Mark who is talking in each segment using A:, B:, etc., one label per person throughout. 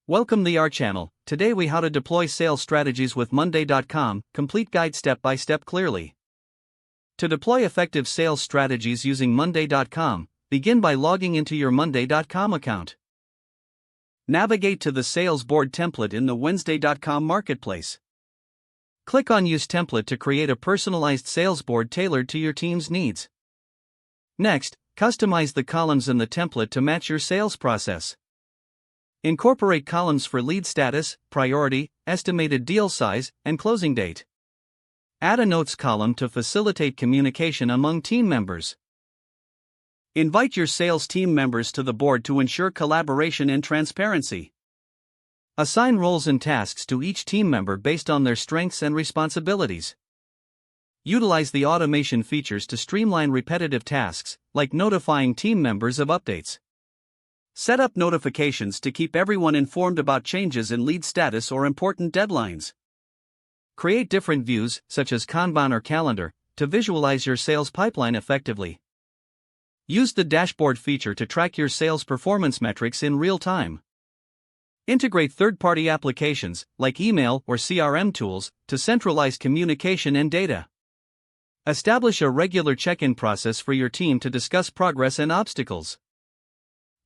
A: Welcome to our channel. Today we how to deploy sales strategies with Monday.com, complete guide step by step clearly. To deploy effective sales strategies using Monday.com, begin by logging into your Monday.com account. Navigate to the sales board template in the Wednesday.com marketplace. Click on Use Template to create a personalized sales board tailored to your team's needs. Next, customize the columns in the template to match your sales process. Incorporate columns for lead status, priority, estimated deal size, and closing date. Add a notes column to facilitate communication among team members. Invite your sales team members to the board to ensure collaboration and transparency. Assign roles and tasks to each team member based on their strengths and responsibilities. Utilize the automation features to streamline repetitive tasks, like notifying team members of updates. Set up notifications to keep everyone informed about changes in lead status or important deadlines. Create different views, such as Kanban or calendar, to visualize your sales pipeline effectively. Use the dashboard feature to track your sales performance metrics in real time. Integrate third-party applications, like email or CRM tools, to centralize communication and data. Establish a regular check-in process for your team to discuss progress and obstacles.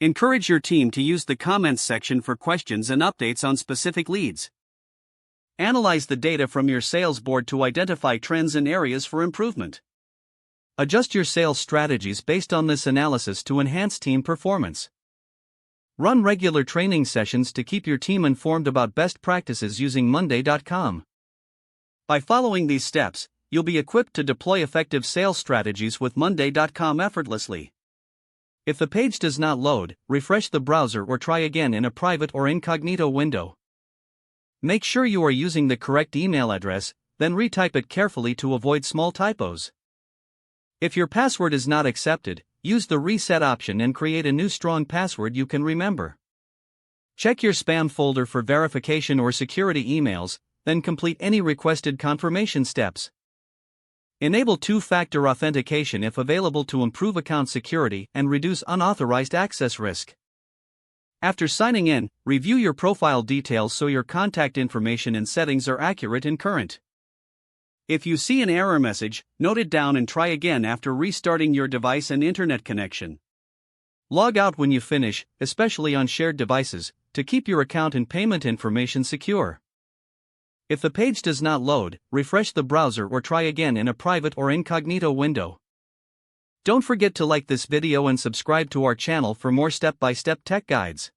A: Encourage your team to use the comments section for questions and updates on specific leads. Analyze the data from your sales board to identify trends and areas for improvement. Adjust your sales strategies based on this analysis to enhance team performance. Run regular training sessions to keep your team informed about best practices using Monday.com. By following these steps, you'll be equipped to deploy effective sales strategies with Monday.com effortlessly. If the page does not load, refresh the browser or try again in a private or incognito window. Make sure you are using the correct email address, then retype it carefully to avoid small typos. If your password is not accepted, use the reset option and create a new strong password you can remember. Check your spam folder for verification or security emails, then complete any requested confirmation steps. Enable two-factor authentication if available to improve account security and reduce unauthorized access risk. After signing in, review your profile details so your contact information and settings are accurate and current. If you see an error message, note it down and try again after restarting your device and internet connection. Log out when you finish, especially on shared devices, to keep your account and payment information secure. If the page does not load, refresh the browser or try again in a private or incognito window. Don't forget to like this video and subscribe to our channel for more step-by-step tech guides.